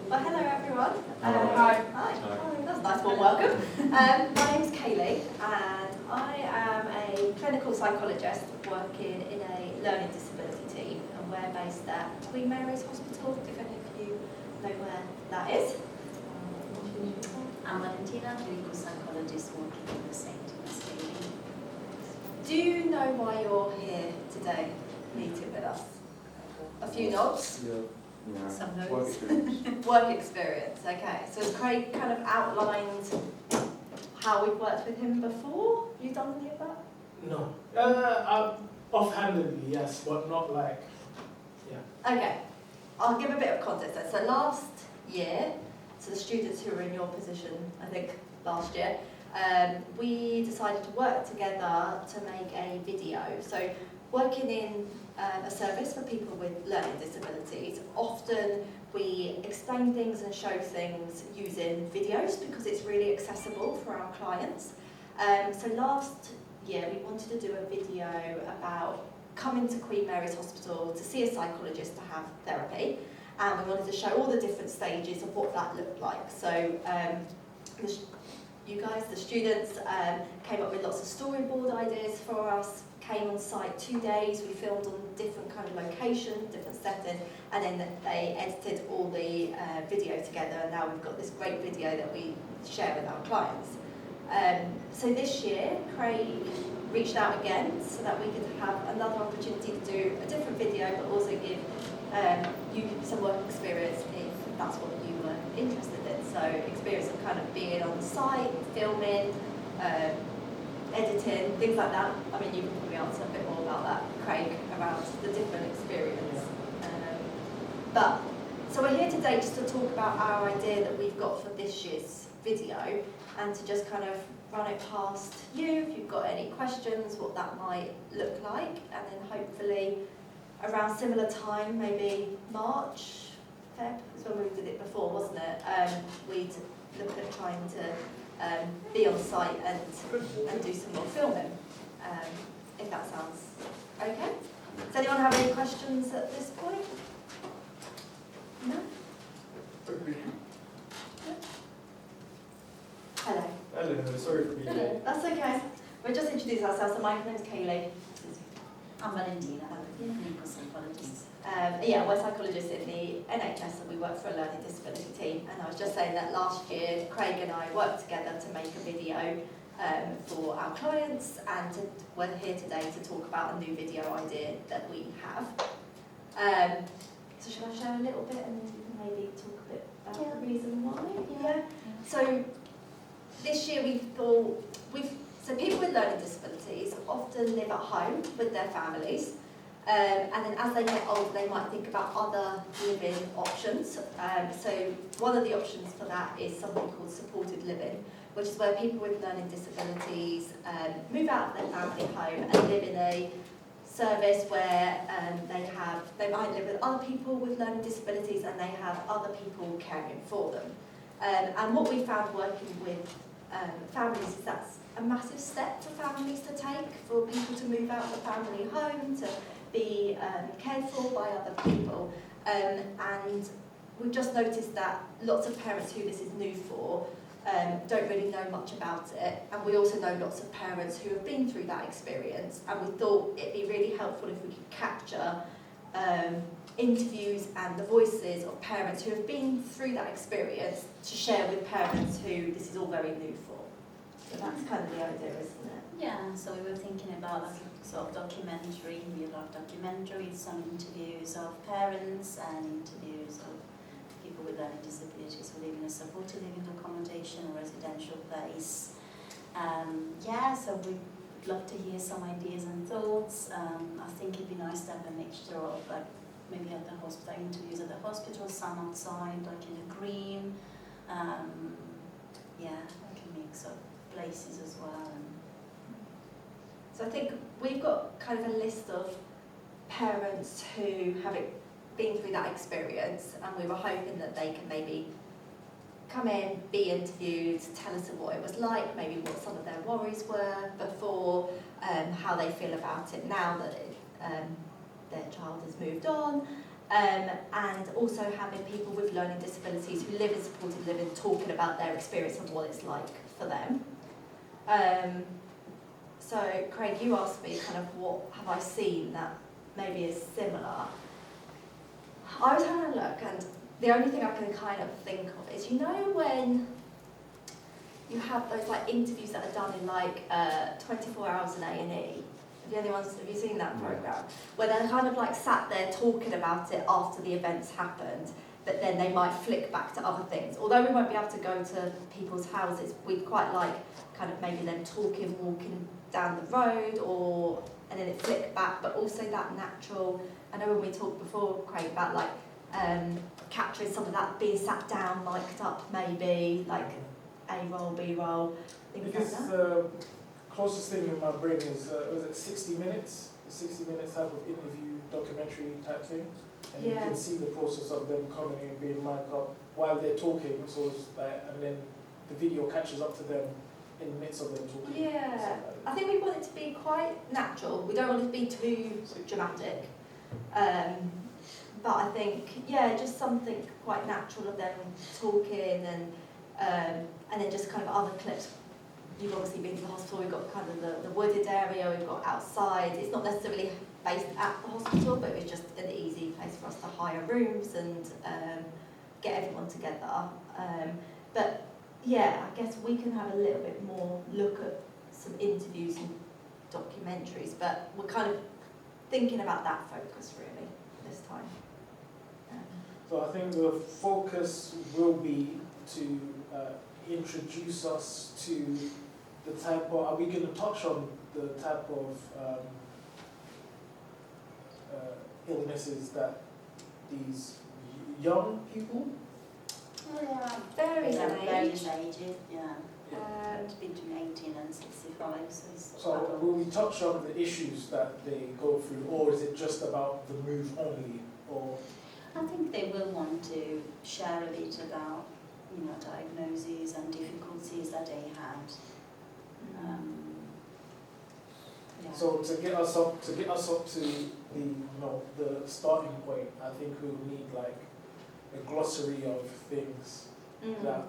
Well, hello everyone. Hi. Hi. That's a nice warm welcome. My name's Kaylee and I am a clinical psychologist working in a learning disability team, and we're based at Queen Mary's Hospital, if any of you know where that is. I'm Valentina, clinical psychologist working in the same team as Kaylee. Do you know why you're here today, meeting with us? A few nods? Yeah. Some Work notes. experience. Work experience, okay. So has Craig kind of outlined how we've worked with him before? You done any of that? No. Offhandedly, yes, but not like, yeah. Okay, I'll give a bit of context then. So last year, so the students who were in your position, I think last year, we decided to work together to make a video. So working in a service for people with learning disabilities, often we explain things and show things using videos because it's really accessible for our clients. So last year we wanted to do a video about coming to Queen Mary's Hospital to see a psychologist to have therapy, and we wanted to show all the different stages of what that looked like. So you guys, the students, came up with lots of storyboard ideas for us, came on site 2 days, we filmed on different kind of locations, different settings, and then they edited all the video together, and now we've got this great video that we share with our clients. So this year, Craig reached out again so that we could have another opportunity to do a different video, but also give you some work experience if that's what you were interested in. So experience of kind of being on site, filming, editing, things like that. I mean, you can probably answer a bit more about that, Craig, around the different experience. So we're here today just to talk about our idea that we've got for this year's video, and to just kind of run it past you if you've got any questions, what that might look like, and then hopefully around similar time, maybe March, Feb, is when we did it before, wasn't it? We'd look at trying to be on site and do some more filming, if that sounds okay. Does anyone have any questions at this point? No? Hello. Hello, sorry for being late. Hello. That's okay. We'll just introduce ourselves. So my name's Kaylee. I'm Valentina, clinical psychologist. Yeah, we're psychologists in the NHS and we work for a learning disability team. And I was just saying that last year, Craig and I worked together to make a video for our clients, and we're here today to talk about a new video idea that we have. So should I share a little bit and then you can maybe talk a bit about the reason why? Yeah. So this year we thought, so people with learning disabilities often live at home with their families. And then as they get older, they might think about other living options. So one of the options for that is something called supported living, which is where people with learning disabilities move out of their family home and live in a service where they might live with other people with learning disabilities and they have other people caring for them. And what we found working with families is that's a massive step for families to take, for people to move out of the family home, to be cared for by other people, and we've just noticed that lots of parents who this is new for don't really know much about it, and we also know lots of parents who have been through that experience, and we thought it'd be really helpful if we could capture interviews and the voices of parents who have been through that experience to share with parents who this is all very new for. So that's kind of the idea, isn't it? Yeah, so we were thinking about like a sort of documentary, real life documentaries, some interviews of parents and interviews of people with learning disabilities who live in a supported living accommodation or residential place. So we'd love to hear some ideas and thoughts. I think it'd be nice to have a mixture of like maybe at the hospital, interviews at the hospital, some outside, like in a green. Like a mix of places as well. So I think we've got kind of a list of parents who have been through that experience, and we were hoping that they can maybe come in, be interviewed, tell us what it was like, maybe what some of their worries were before, how they feel about it now that their child has moved on, and also having people with learning disabilities who live in supported living talking about their experience and what it's like for them. So Craig, you asked me kind of what have I seen that maybe is similar. I was having a look, and the only thing I can kind of think of is, you know, when you have those like interviews that are done in like 24 hours in A&E. Have you seen that programme? Where they're kind of like sat there talking about it after the events happened, but then they might flick back to other things. Although we won't be able to go to people's houses, we'd quite like kind of maybe them talking, walking down the road, and then it flick back, but also that natural. I know when we talked before, Craig, about like capturing some of that, being sat down, mic'd up maybe, like A-roll, B-roll, things Because like that. Closest thing in my brain is, was it 60 Minutes? The 60 Minutes type of interview, documentary type thing. And you can see the process of them coming in, being mic'd up while they're talking, so it's like, and then the video catches up to them in the midst of them talking. Yeah, I think we want it to be quite natural. We don't want it to be too dramatic. But I think, yeah, just something quite natural of them talking, and then just kind of other clips. You've obviously been to the hospital, we've got kind of the wooded area, we've got outside. It's not necessarily based at the hospital, but it's just an easy place for us to hire rooms and get everyone together. But yeah, I guess we can have a little bit more look at some interviews and documentaries, but we're kind of thinking about that focus really this time. So I think the focus will be to introduce us to the type of, are we going to touch on the type of illnesses that these young people? Varies in Various age. ages, between 18 and 65. So will we touch on the issues that they go through, or is it just about the move only? Or I think they will want to share a bit about, diagnoses and difficulties that they had. so to get us up to the the starting point, I think we'll need like a glossary of things that,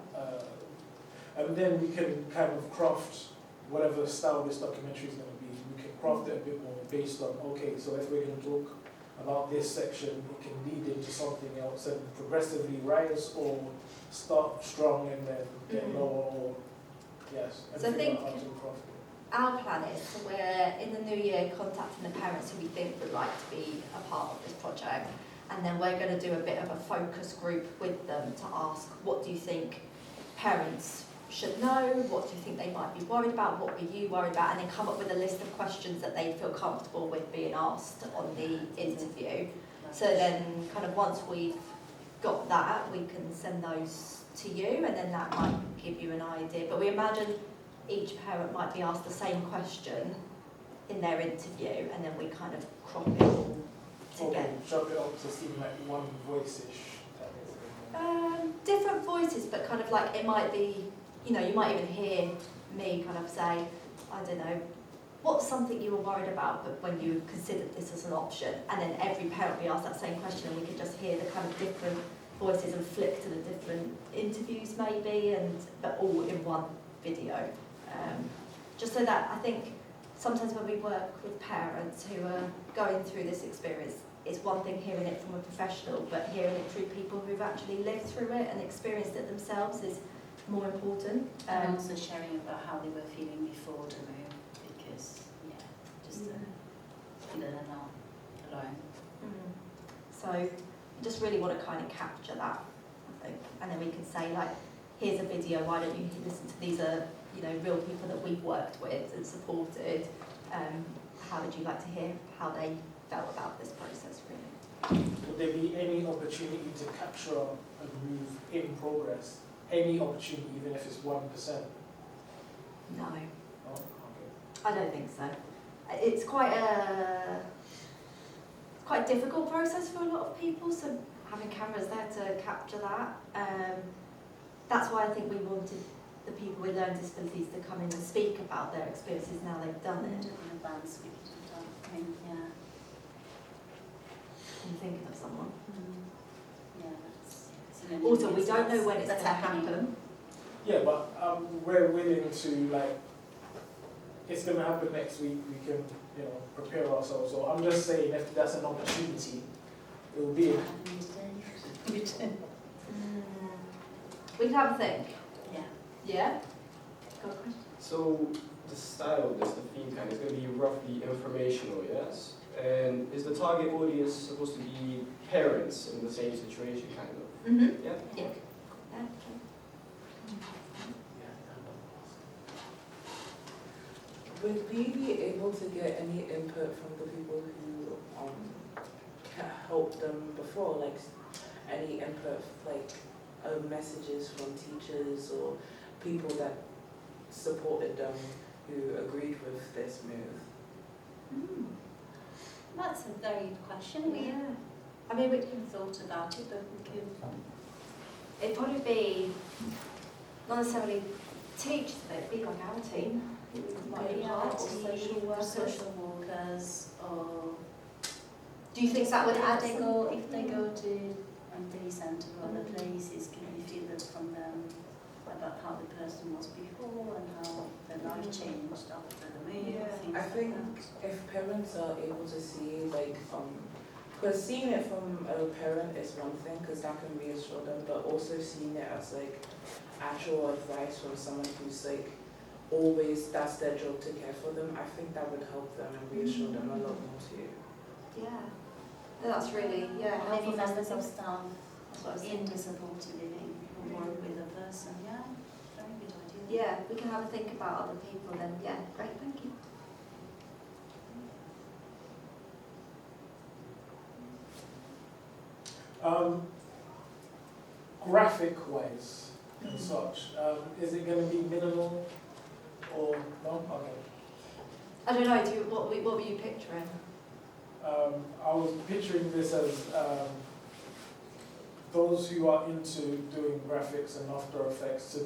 and then we can kind of craft whatever style this documentary is going to be. We can craft it a bit more based on, okay, so if we're going to talk about this section, it can lead into something else and progressively rise, or start strong and then get lower, or yes. So I think how to craft it. our plan is, so we're in the new year contacting the parents who we think would like to be a part of this project, and then we're going to do a bit of a focus group with them to ask, what do you think parents should know, what do you think they might be worried about, what were you worried about, and then come up with a list of questions that they feel comfortable with being asked on the interview. So then kind of once we've got that, we can send those to you, and then that might give you an idea. But we imagine each parent might be asked the same question in their interview, and then we kind of crop it all together. Okay, chop it up to seem like one voice-ish. Different voices, but kind of like it might be, you might even hear me kind of say, I don't know, what's something you were worried about but when you considered this as an option, and then every parent we ask that same question, and we can just hear the kind of different voices and flip to the different interviews maybe, but all in one video. Just so that I think sometimes when we work with parents who are going through this experience, it's one thing hearing it from a professional, but hearing it through people who've actually lived through it and experienced it themselves is more important. And also sharing about how they were feeling before the move, because, just to feel that they're not alone. So I just really want to kind of capture that, I think. And then we can say, like, here's a video, why don't you listen to these are, real people that we've worked with and supported. How would you like to hear how they felt about this process, really? Would there be any opportunity to capture a move in progress? Any opportunity, even if it's 1%? No, Oh, okay. I don't think so. It's quite a difficult process for a lot of people, so having cameras there to capture that. That's why I think we wanted the people with learning disabilities to come in and speak about their experiences now they've done it. In advance, we could have done. actually thinking of someone. Yeah, that's Also, we don't know when it's going that's to happening. happen. Yeah, but we're willing to, like, it's going to happen next week, we can, you know, prepare ourselves. So I'm just saying, if that's an opportunity, it will be. We can have a think. Yeah. Yeah? Got a question? So the style of this, the theme kind, is going to be roughly informational, yes? And is the target audience supposed to be parents in the same situation, kind of? Mm-hmm. Yeah? Yeah. Okay. Yeah. Would we be able to get any input from the people who helped them before, like any input, like messages from teachers or people that supported them who agreed with this move? That's a very good question. We Yeah. I mean, haven't thought about it, but we could. it'd probably be not necessarily teachers, but it'd be like our team. Might be part, or social workers. Social workers, or Do you think that would add if they go to day centre or other places, can we feel it from them about how the person was before and how their life changed after the move? Yeah. Things I like think that. if parents are able to see, like, because seeing it from a parent is one thing, because that can reassure them, but also seeing it as, like, actual advice from someone who's, like, always, that's their job to care for them, I think that would help them and reassure them a lot more too. Yeah. No, that's really, yeah, Or helpful maybe members of messaging. staff That's what I was in thinking. the supported living who work with a person. Yeah, very good idea. Yeah, we can have a think about other people then. Yeah, great, thank you. Graphic-wise and such, is it going to be minimal or no? Okay. I don't know, what were you picturing? I was picturing this as those who are into doing graphics and After Effects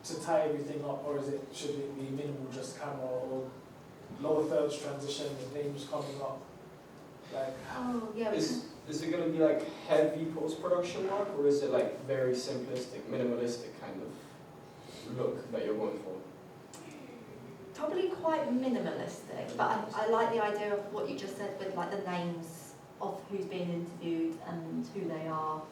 to tie everything up, or should it be minimal, just camera or lower thirds transition with names coming up? Like, Oh, yeah, we can. Is it going to be like heavy post-production work, or is it like very simplistic, minimalistic kind of look that you're going for? Probably quite minimalistic, but I like the idea of what you just said with like the names of who's being interviewed and who they are.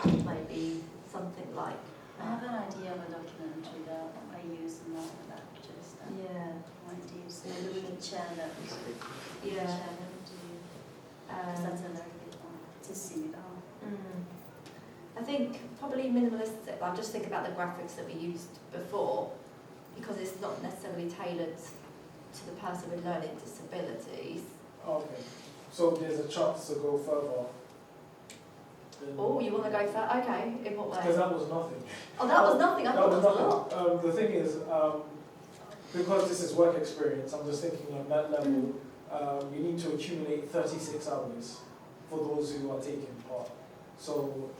Maybe something like. I have an idea of a documentary that I use in that with actors. That Yeah. ideas. Maybe we can share that. Yeah. Share them to you. Because that's a very good one to see it all. I think probably minimalistic. I'm just thinking about the graphics that we used before, because it's not necessarily tailored to the person with learning disabilities. okay, so there's a chance to go further. Oh, you want to go for? Okay, in what Because way? that was nothing. Oh, that was nothing. I thought that was a lot. nothing. The thing is, because this is work experience, I'm just thinking on that level, you need to accumulate 36 hours for those who are taking part. So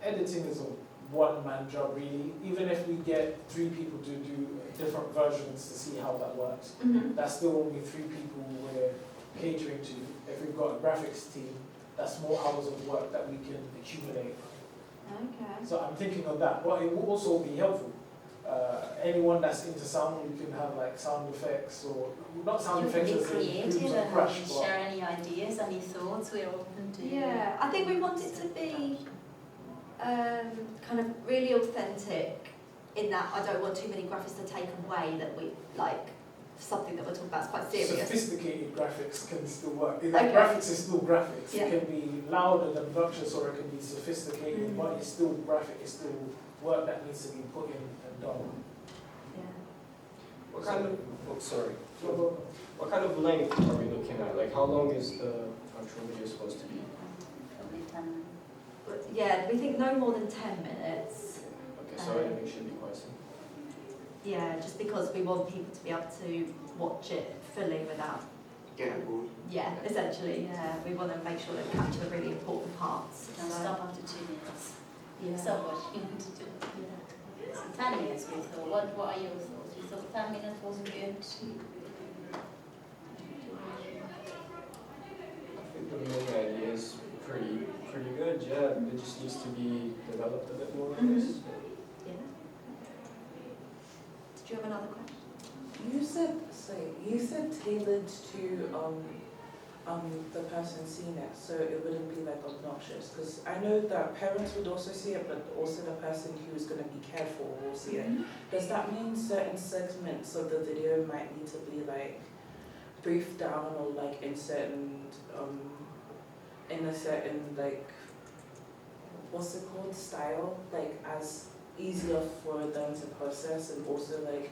editing is a one-man job really. Even if we get 3 people to do different versions to see how that works, Mhm. that's still only 3 people we're catering to. If we've got a graphics team, that's more hours of work that we can accumulate. Okay. So I'm thinking of that, but it will also be helpful. Anyone that's into sound, we can have like sound effects, or not sound You effects can be as in creative booms and and crash, share any ideas, any thoughts. We're open to. Yeah, I think we want it to be kind of really authentic in that I don't want too many graphics to take away that we like something that we're talking about is quite serious. Sophisticated graphics can still work. Like Okay. graphics is still graphics. Yeah. It can be loud and obnoxious, or it can be sophisticated, Mm. but it's still graphic. It's still work that needs to be put in and done. Yeah. What kind of, oh, sorry. So, What kind of length are we looking at? Like how long is the actual video supposed to be? Probably 10. But yeah, we think no more than 10 minutes. Okay, so editing should be quite simple. Yeah, just because we want people to be able to watch it fully without. Get bored. Yeah, essentially. Yeah, we want to make sure that we capture the really important parts. Now So, stop after 2 minutes. Yeah. Stop watching. So 10 minutes we thought. What are your thoughts? You thought 10 minutes was good? the main idea is pretty good, yeah. It just needs to be developed a bit more, I guess. Yeah. Did you have another question? You said tailored to the person seeing it, so it wouldn't be like obnoxious. Because I know that parents would also see it, but also the person who is going to be cared for will see it. Does that mean certain segments of the video might need to be like briefed down, or like in a certain like, what's it called, style, like as easier for them to process, and also like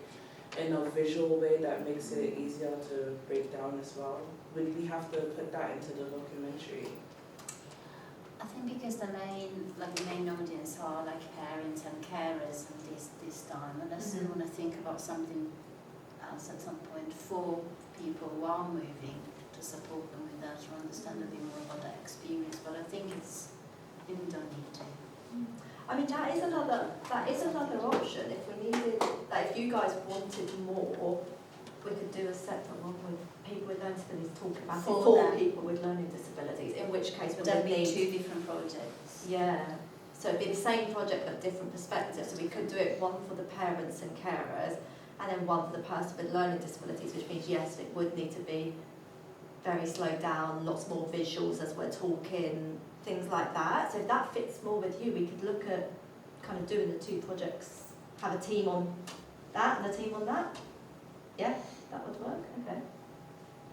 in a visual way that makes it easier to break down as well? Would we have to put that into the documentary? I think because the main audience are like parents and carers at this time, and I still want to think about something else at some point for people who are moving, to support them with that, to understand a bit more about that experience. But I think we don't need to. I mean, that is another option. If we needed, like, if you guys wanted more, we could do a separate one with people with learning disabilities, talk about it for people with learning disabilities. In which case, we There'd would be need 2 different projects. Yeah. So it'd be the same project but different perspectives. So we could do it one for the parents and carers, and then one for the person with learning disabilities, which means yes, it would need to be very slowed down, lots more visuals as we're talking, things like that. So if that fits more with you, we could look at kind of doing the 2 projects, have a team on that and a team on that. Yeah, that would work. Okay.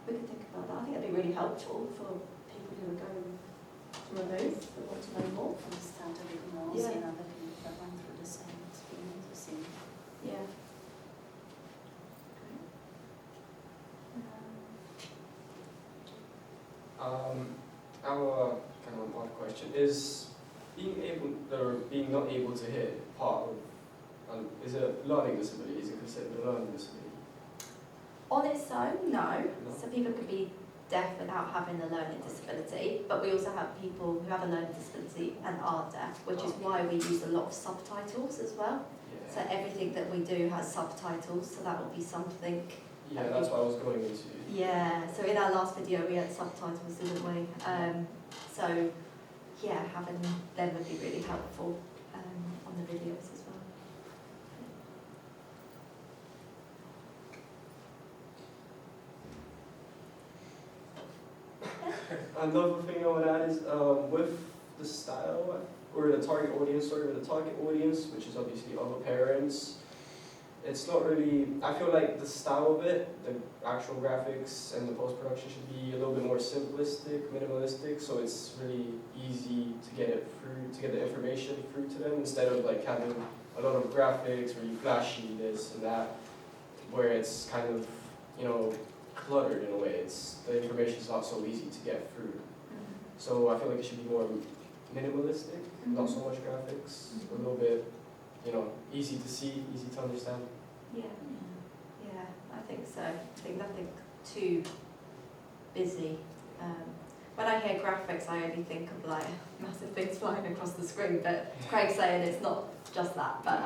We could think about that. I think that'd be really helpful for people who are going to remove, who want to know more. Understand a bit more, Yeah. seeing other people that went through the same experience, see. Yeah. Our kind of odd question is being not able to hear part of, is it a learning disability? Is it considered a learning disability? On its own, no. No. So people could be deaf without having a learning disability, but we also have people who have a learning disability and are deaf, which is why we use a lot of subtitles as well. Yeah. So everything that we do has subtitles, so that will be something. Yeah, that's what I was going into. Yeah, so in our last video we had subtitles, didn't we? So yeah, having them would be really helpful on the videos as well. Another thing I would add is with the style or the target audience, which is obviously other parents, it's not really, I feel like the style of it, the actual graphics and the post-production should be a little bit more simplistic, minimalistic, so it's really easy to get it through, to get the information through to them, instead of like having a lot of graphics, really flashy, this and that, where it's kind of, you know, cluttered in a way. The information's not so easy to get through. So I feel like it should be more minimalistic, not so much graphics, a little bit, you know, easy to see, easy to understand. Yeah. Yeah, I think so. I think nothing too busy. When I hear graphics, I only think of like massive things flying across the screen, but Craig's saying it's not just that. But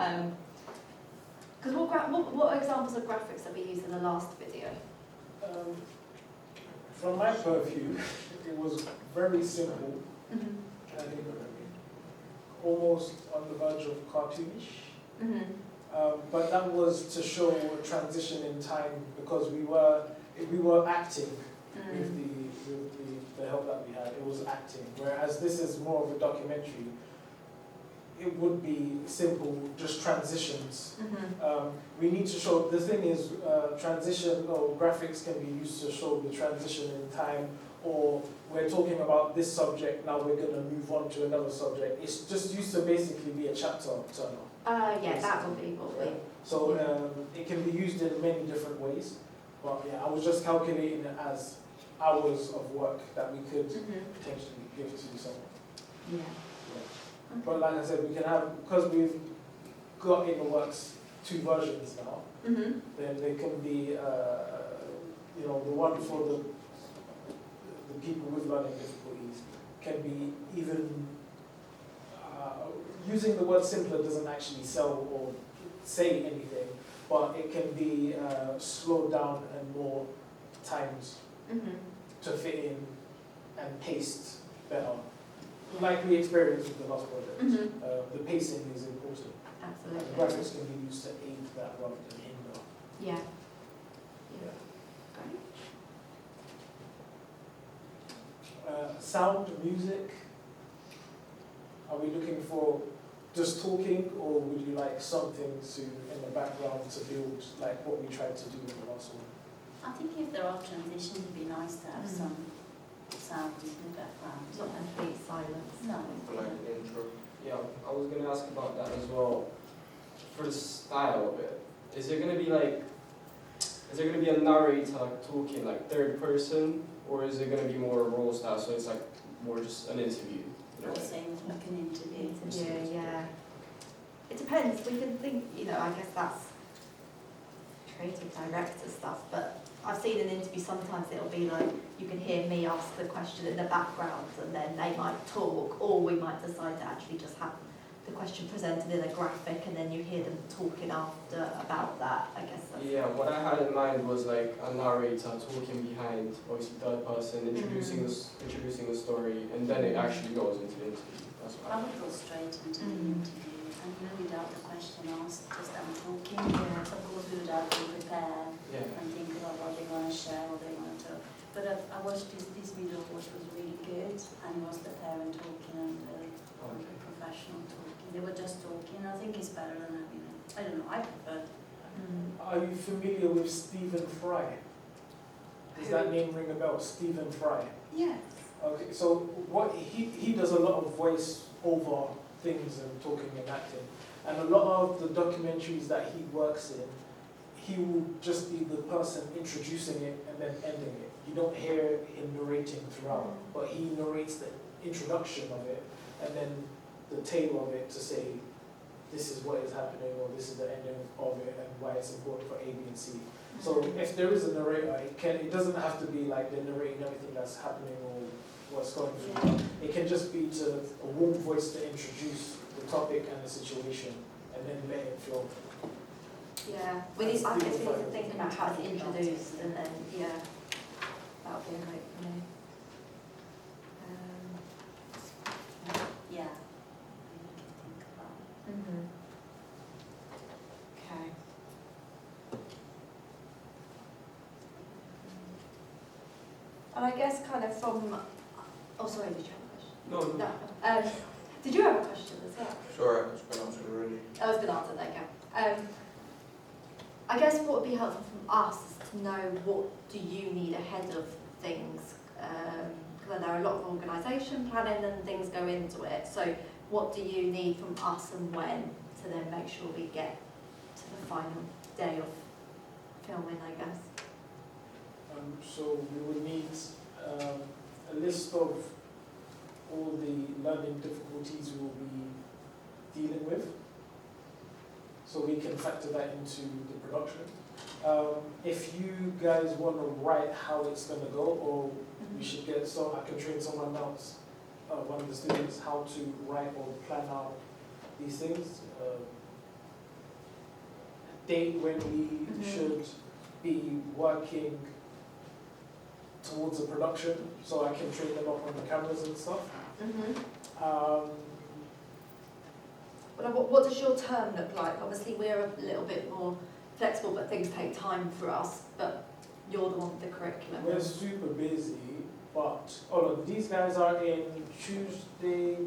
because what examples of graphics that we used in the last video? From my purview, it was very simple, Mm-hmm. and almost on the verge of cartoonish. Mm-hmm. But that was to show a transition in time, because we were acting with the help that we had. It was acting, whereas this is more of a documentary. It would be simple, just transitions. Mm-hmm. We need to show, the thing is, transition or graphics can be used to show the transition in time, or we're talking about this subject, now we're going to move on to another subject. It's just used to basically be a chapter turner. Yeah, that will be what we. So it can be used in many different ways, but yeah, I was just calculating it as hours of work that we could potentially give to someone. Yeah. But like I said, we can have, because we've got in the works 2 versions now, Mm-hmm. then they can be, you know, the one for the people with learning difficulties can be even, using the word simpler doesn't actually sell or say anything, but it can be slowed down and more times to fit in and paced better. Like we experienced with the last project. Mm-hmm. The pacing is important. And the Absolutely. graphics can be used to aid that rather than hinder. Yeah. Yeah. Great. Sound, music. Are we looking for just talking, or would you like something to in the background to build like what we tried to do in the last one? I think if there are transitions, it'd be nice to have some sound in the background. Not complete silence. No. Like an intro. Yeah, I was gonna ask about that as well. For the style of it, is there gonna be a narrator talking like third person, or is it gonna be more raw style? So it's like more just an interview. In a I'd way? say like an interview. Yeah. It depends. We can think, I guess that's creative director stuff, but I've seen an interview, sometimes it'll be like, you can hear me ask the question in the background and then they might talk, or we might decide to actually just have the question presented in a graphic and then you hear them talking after about that, I guess. Yeah, what I had in mind was like a narrator talking behind, obviously third person, introducing the story, and then it actually goes into the interview. That's what I would go straight into the interview and without the question asked, just them talking. Yeah. Of course, we would have to prepare Yeah. and think about what they want to share, what they want to. But I watched this video, which was really good, and it was the parent talking and the professional talking. They were just talking. I think it's better than having it. I don't know. I prefer. Are you familiar with Stephen Fry? Does that name ring a bell? Stephen Fry. Yes. Okay, so what he does a lot of voice over things and talking and acting, and a lot of the documentaries that he works in, he will just be the person introducing it and then ending it. You don't hear him narrating throughout, but he narrates the introduction of it and then the tail of it to say, this is what is happening, or this is the ending of it, and why it's important for A, B, and C. So if there is a narrator, it doesn't have to be like they're narrating everything that's happening or what's going through. It can just be to a warm voice to introduce the topic and the situation, and then let it flow. Yeah, I guess we need to think about how it's introduced and then, that would be great for me. Yeah. We can think about. Okay. And I guess kind of from, oh sorry, did you have a question? No. No. Did you have a question as well? Sure, it's been answered already. Oh, it's been answered, there you go. I guess what would be helpful from us is to know what do you need ahead of things, because there are a lot of organisation planning and things go into it, so what do you need from us and when to then make sure we get to the final day of filming, I guess? So we would need a list of all the learning difficulties we will be dealing with, so we can factor that into the production. If you guys want to write how it's going to go, or we should get, so I can train someone else, one of the students, how to write or plan out these things. A date when we should be working towards a production, so I can train them up on the cameras and stuff. What does your term look like? Obviously we're a little bit more flexible, but things take time for us, but you're the one with the curriculum. We're super busy, but these guys are in Tuesday,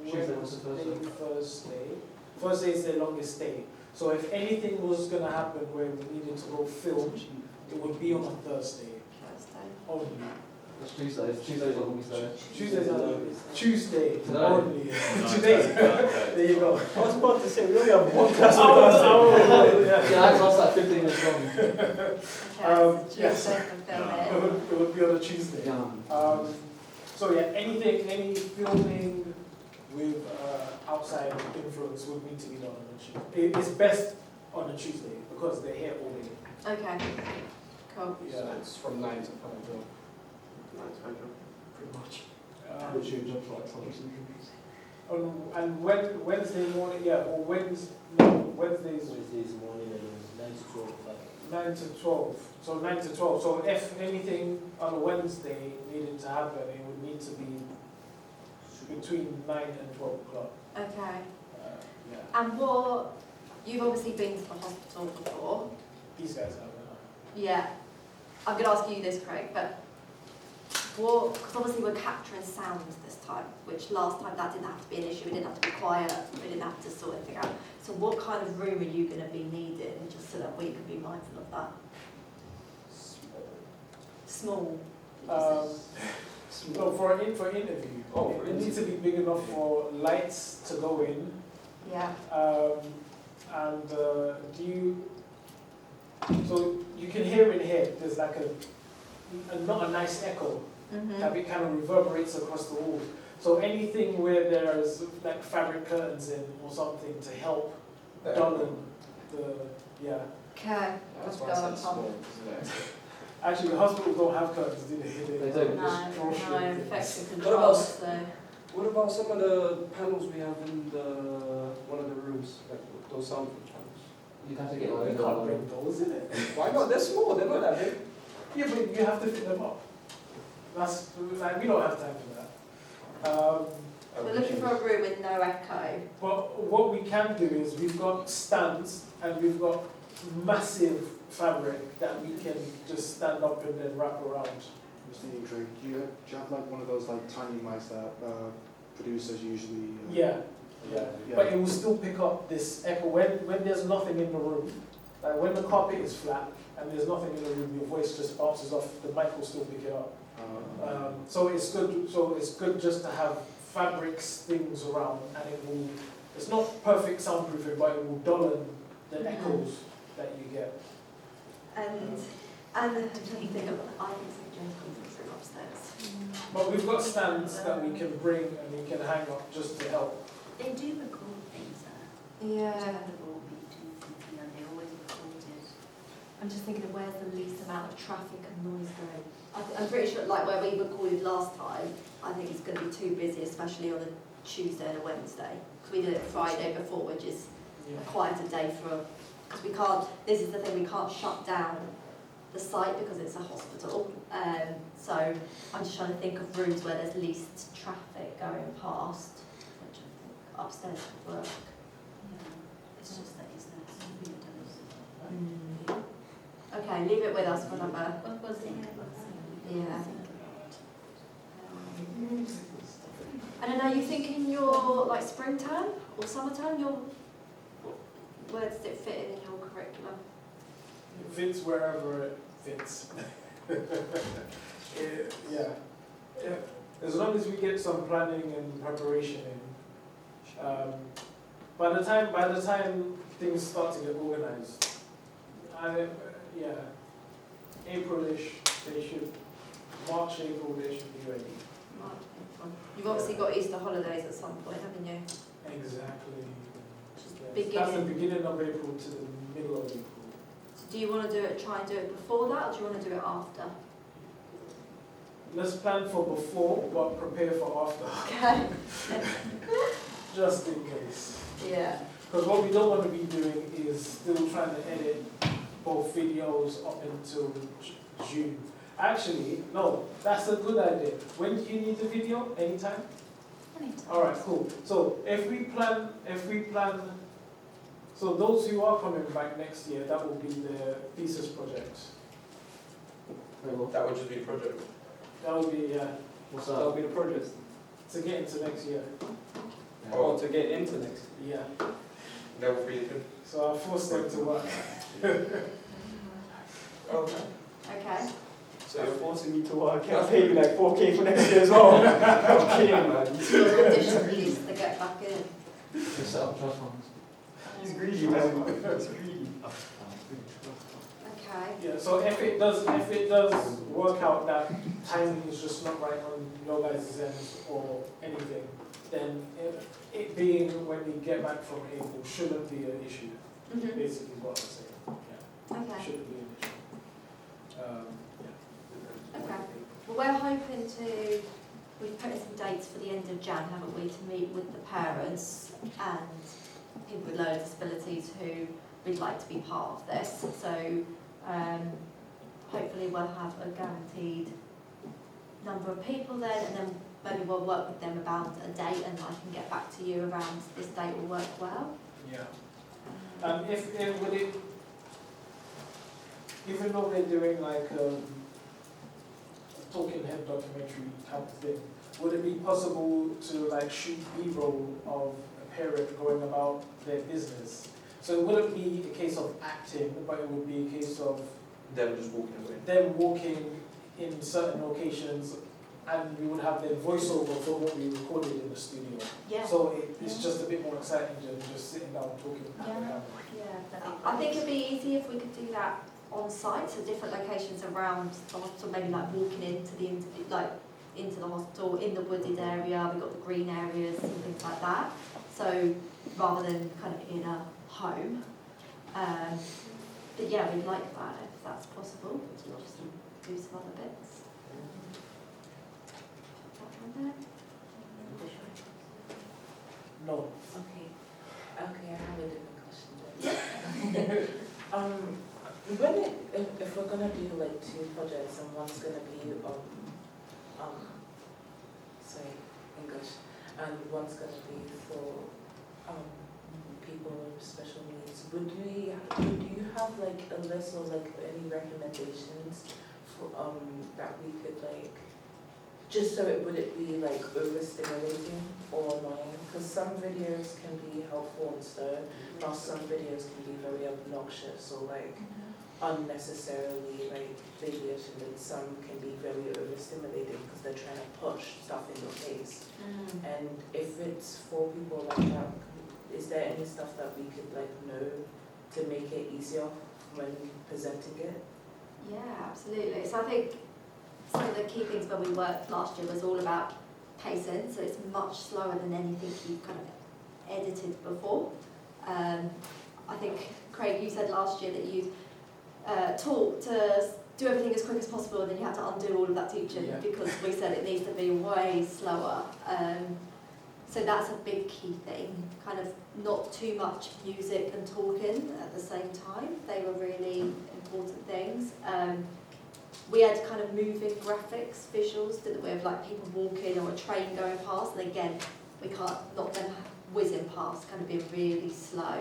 Wednesday, Thursday. Thursday is their longest day. So if anything was going to happen where we needed to go film, it would be on a Thursday only. It's Tuesdays. Tuesdays are always there. Tuesdays are Tuesday Today. only. Today. There you go. I was about to say, we only have one class Yeah. Yeah, that lasts like 15 minutes long. Yes. Tuesday for filming. It would be on a Tuesday. Yeah. So yeah, any filming with outside influence would need to be done on a Tuesday. It's best on a Tuesday because they're here all day. Okay, cool. Yeah. So it's from 9 to 5, Pretty much. Which you jump like something. And Wednesday morning, or Wednesdays Wednesdays morning and 9 to 12. 9 to 12. So 9 to 12. So if anything on a Wednesday needed to happen, it would need to be between 9 and 12 o'clock. Okay. Yeah, And what, you've obviously been to the hospital before. these guys have Yeah. I'm going to ask you this, Craig, but what, because obviously we're capturing sounds this time, which last time that didn't have to be an issue, we didn't have to be quiet, we didn't have to sort anything out. So what kind of room are you going to be needing, just so that we can be mindful of that? Small. No, for an interview. Oh, for it needs to be big enough for lights to go in. Yeah. And so you can hear in here, there's like not a nice echo that it kind of reverberates across the walls. So anything where there's like fabric curtains in or something to help dullen yeah. Okay. That's why I said small. Actually, the hospitals don't have curtains, do they? They don't. No, infection What control, about- so. What about some of the panels we have in one of the rooms, like those soundproof panels? You'd have to get You like can't bring those, in it? Why not? They're small. They're not that big. Yeah, but you have to fit them up. That's like, we don't have time for that. We're looking for a room with no echo. But what we can do is we've got stands and we've got massive fabric that we can just stand up and then wrap around. Mr. Craig, do you have like one of those like tiny mics that producers usually? Yeah. But it will still pick up this echo when there's nothing in the room. Like when the carpet is flat and there's nothing in the room, your voice just bounces off. The mic will still pick it up. So it's good. So it's good just to have fabrics, things around, and it will. It's not perfect soundproofing, but it will dullen the echoes that you get. And I'm trying to think of, I think St. James Conference Room upstairs. But we've got stands that we can bring and we can hang up just to help. They do record things there. Yeah. The board meetings and things, and they always record it. I'm just thinking of where's the least amount of traffic and noise going. I'm pretty sure, like where we recorded last time, I think it's going to be too busy, especially on a Tuesday and a Wednesday. Because we did it Friday before, which is a quieter day for, because we can't, this is the thing, we can't shut down the site because it's a hospital. So I'm just trying to think of rooms where there's least traffic going past, which I think upstairs would work. Yeah. It's just that it's there, so we don't. Okay, leave it with us for another. What was it? Yeah. And then are you thinking your like spring term or summer term? Where does it fit in your curriculum? It fits wherever it fits. Yeah. As long as we get some planning and preparation in. By the time things start to get organized, April-ish, March, April, they should be ready. You've obviously got Easter holidays at some point, haven't you? Exactly. Beginning. That's the beginning of April to the middle of April. Do you want to try and do it before that, or do you want to do it after? Let's plan for before, but prepare for after, Okay. just in case. Yeah. Because what we don't want to be doing is still trying to edit both videos up until June. Actually, no, that's a good idea. When do you need the video? Anytime? Anytime. All right, cool. So if we plan, so those who are coming back next year, that will be the thesis projects. That would just be a project. That will be, What's That would be the project. to get into next year. Oh, to get into next. Yeah. That would be good. So I forced them to work. Okay. Okay. So you're forcing me to work. I'll pay you like 4K for next year as well. Okay, man. Your audition piece to get back in. Just set up trust funds. He's greedy, man. He's greedy. Okay. Yeah, so if it does work out that timing is just not right on your guys' end or anything, then it being when we get back from April shouldn't be an issue. Mm-hmm. Basically is what I'm saying. Yeah, Okay. shouldn't be an issue. Okay. Well, we're hoping to, we've put in some dates for the end of Jan, haven't we, to meet with the parents and people with learning disabilities who would like to be part of this. So hopefully we'll have a guaranteed number of people then, and then maybe we'll work with them about a date, and I can get back to you around this date will work well. Yeah. If would it, even though they're doing like a talking head documentary type of thing, would it be possible to like shoot B-roll of a parent going about their business? So it wouldn't be a case of acting, but it would be a case of Them just walking away. them walking in certain locations, and we would have their voiceover for what we recorded in the studio. Yeah. So it's just a bit more exciting than just sitting down talking at the camera. Yeah, I think it'd be easy if we could do that on site, so different locations around the hospital, maybe like walking into the interview, like into the hospital, in the wooded area, we've got the green areas and things like that. So rather than kind of in a home. But yeah, we'd like that if that's possible. Just do some other bits. That one there. No. Okay, I have a different question then. When if we're gonna do like 2 projects and one's gonna be sorry, English, and one's gonna be for people with special needs, would you have like a list or like any recommendations for that we could like, just so it wouldn't be like overstimulating or annoying? Because some videos can be helpful and so, while some videos can be very obnoxious or like unnecessarily like babyish, and then some can be very overstimulating because they're trying to push stuff in your face. And if it's for people like that, is there any stuff that we could like know to make it easier when presenting it? Yeah, absolutely. So I think some of the key things when we worked last year was all about pacing, so it's much slower than anything you've kind of edited before. I think, Craig, you said last year that you'd taught to do everything as quick as possible, and then you had to undo all of that teaching because we said it needs to be way slower. So that's a big key thing, kind of not too much music and talking at the same time. They were really important things. We had kind of moving graphics, visuals, didn't we, of like people walking or a train going past, and again, we can't, not them whizzing past, kind of being really slow.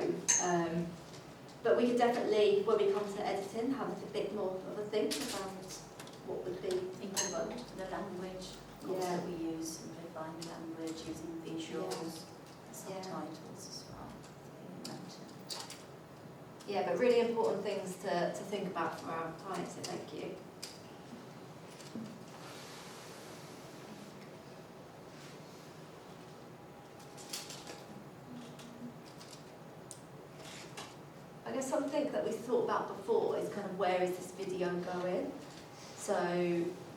But we could definitely, when we come to editing, have a bit more of a think about what would be Incredible. The language that we use, simplifying the language, using visuals, subtitles as well. Yeah, but really important things to think about for our clients, so thank you. I guess something that we thought about before is kind of where is this video going? So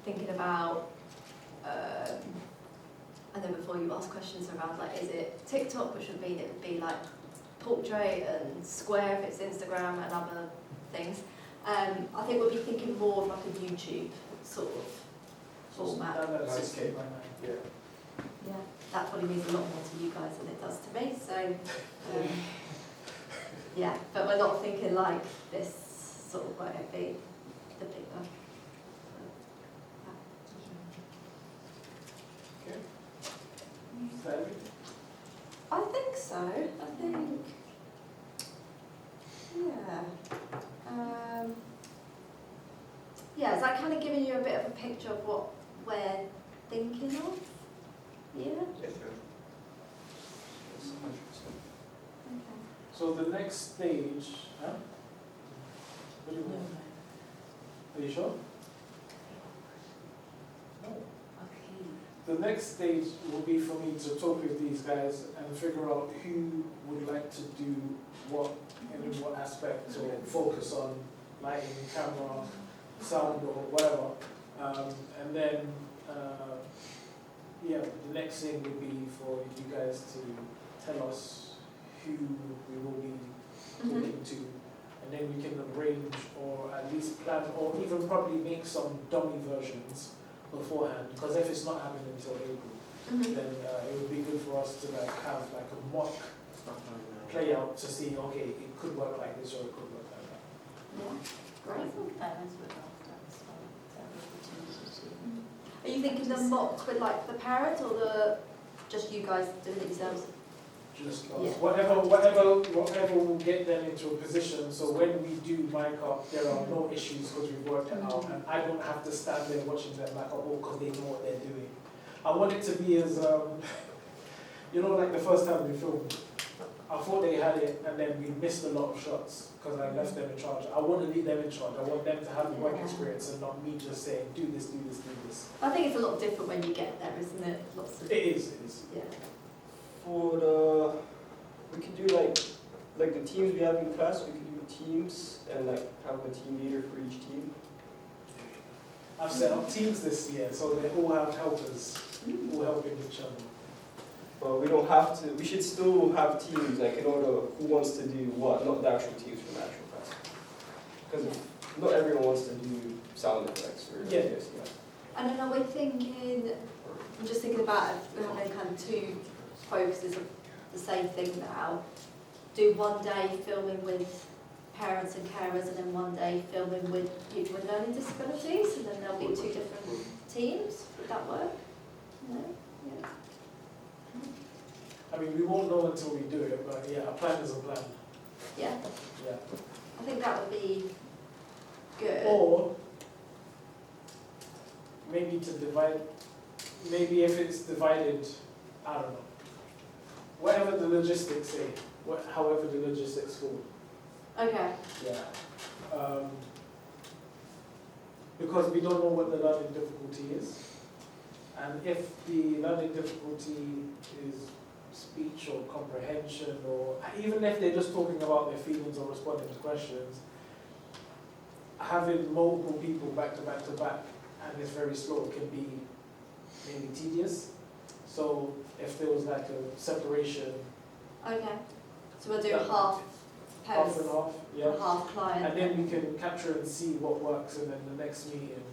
thinking about, I know before you asked questions around like, is it TikTok, which would mean it would be like portrait, and square if it's Instagram and other things. I think we'll be thinking more of like a YouTube sort of format. Escape my mind. Yeah. Yeah, that probably means a lot more to you guys than it does to me, so yeah, but we're not thinking like this sort of won't it be the bigger. Is that everything? I think so. I think, yeah. Yeah, is that kind of giving you a bit of a picture of what we're thinking of? Yeah? Yes, sir. Yes, 100%. Okay. So the next stage, huh? What do you want? Are you sure? No. Okay. The next stage will be for me to talk with these guys and figure out who would like to do what and in what aspect, or focus on lighting, camera, sound, or whatever. And then, yeah, the next thing would be for you guys to tell us who we will be talking to, and then we can arrange or at least plan, or even probably make some dummy versions beforehand, because if it's not happening until April, then it would be good for us to like have like a mock play out to see, okay, it could work like this or it could work like that. Yeah, I great. think parents would love that as well, that opportunity to Are you thinking the mock with like the parents or just you guys doing it yourselves? Just Yeah. whatever will get them into a position, so when we do mic up, there are no issues because we've worked it out, and I don't have to stand there watching them like, oh, because they know what they're doing. I want it to be as, you know, like the first time we filmed, I thought they had it, and then we missed a lot of shots because I left them in charge. I want to leave them in charge. I want them to have the work experience and not me just saying, do this, do this, do this. I think it's a lot different when you get there, isn't it? Lots of. It is. Yeah. For we could do like the teams we have in class, we could do teams and like have a team leader for each team. I've set up teams this year, so they all have helpers, all helping each other. But we don't have to, we should still have teams, like in order who wants to do what, not the actual teams from the actual class. Because not everyone wants to do sound effects or Yes. And then are we thinking, I'm just thinking about if we're having kind of two focuses of the same thing now. Do one day filming with parents and carers and then one day filming with people with learning disabilities, and then there'll be two different teams. Would that work? No? Yeah. I mean, we won't know until we do it, but yeah, a plan is a plan. Yeah? Yeah. I think that would be good. Or maybe to divide, maybe if it's divided, I don't know. Whatever the logistics say, however the logistics fall. Okay. Yeah. Because we don't know what the learning difficulty is. And if the learning difficulty is speech or comprehension, or even if they're just talking about their feelings or responding to questions, having multiple people back to back to back and it's very slow can be maybe tedious. So if there was like a separation, Okay. So we'll do Yeah. half half post, and half, yeah. half client. And then we can capture and see what works, and then the next meeting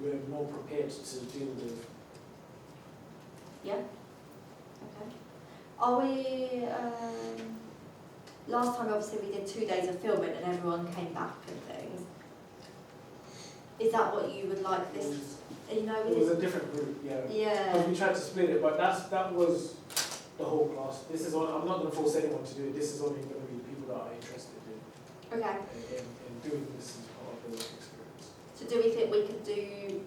we're more prepared to deal with. Yeah. Okay. Are we? Last time, obviously, we did 2 days of filming, and everyone came back and things. Is that what you would like this? You know, It was a different group, yeah. Yeah. Because we tried to split it, but that was the whole class. This is all, I'm not going to force anyone to do it. This is only going to be the people that are interested Okay. in doing this as part of the work experience. So do we think we could do?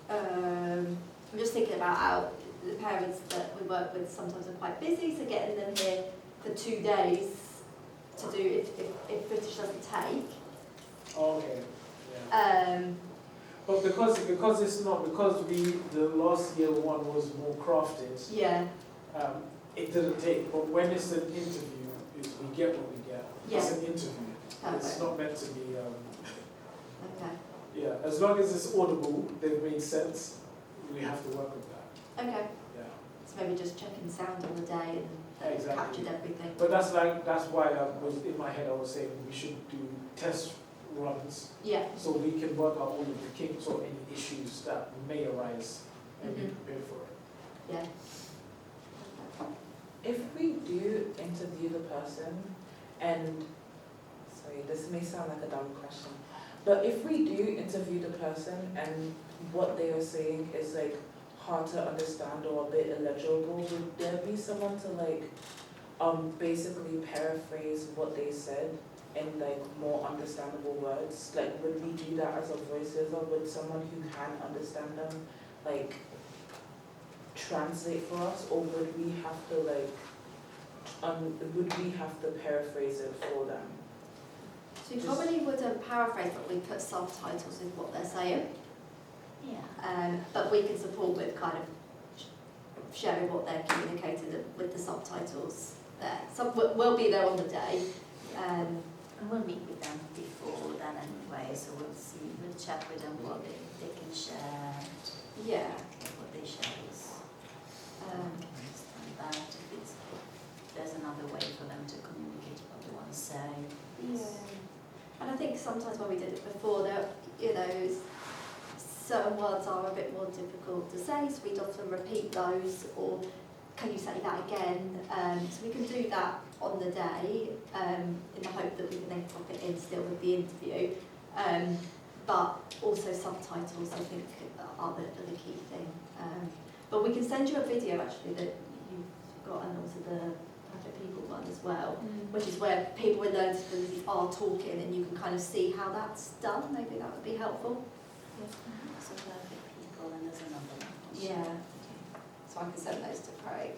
I'm just thinking about the parents that we work with. Sometimes are quite busy, so getting them here for 2 days to do if British doesn't take. Okay, yeah. But because the last year one was more crafted, Yeah. it didn't take. But when it's an interview, we get what we get. Yeah. It's an interview. It's Perfect. not meant to be. Okay. Yeah, as long as it's audible, they've made sense. We have to work with that. Okay. Yeah. So maybe just checking sound on the day and that it's Exactly. captured everything. But that's why I was in my head. I was saying we should do test runs Yeah. so we can work out all of the kinks or any issues that may arise and be Mhm. prepared for it. Yeah. If we do interview the person, and sorry, this may sound like a dumb question, but if we do interview the person and what they are saying is like hard to understand or a bit illegible, would there be someone to like basically paraphrase what they said in like more understandable words? Like, would we do that as a voiceover? Would someone who can understand them like translate for us, or would we have to like paraphrase it for them? So you probably wouldn't paraphrase, but we put subtitles with what they're saying. Yeah. But we can support with kind of sharing what they're communicating with the subtitles there. So we'll be there on the day. And we'll meet with them before then anyway, so we'll chat with them what they can share, Yeah. what they share is. Can understand that. If there's another way for them to communicate what they want to say. Yeah. And I think sometimes when we did it before, there, certain words are a bit more difficult to say, so we'd often repeat those, or can you say that again? So we can do that on the day, in the hope that we can then pop it in still with the interview. but also subtitles, I think, are the key thing. But we can send you a video actually that you've got, and also the Perfect People one as well, which is where people with learning disabilities are talking, and you can kind of see how that's done. Maybe that would be helpful. So Perfect People, and there's another one. Yeah. So I can send those to Craig.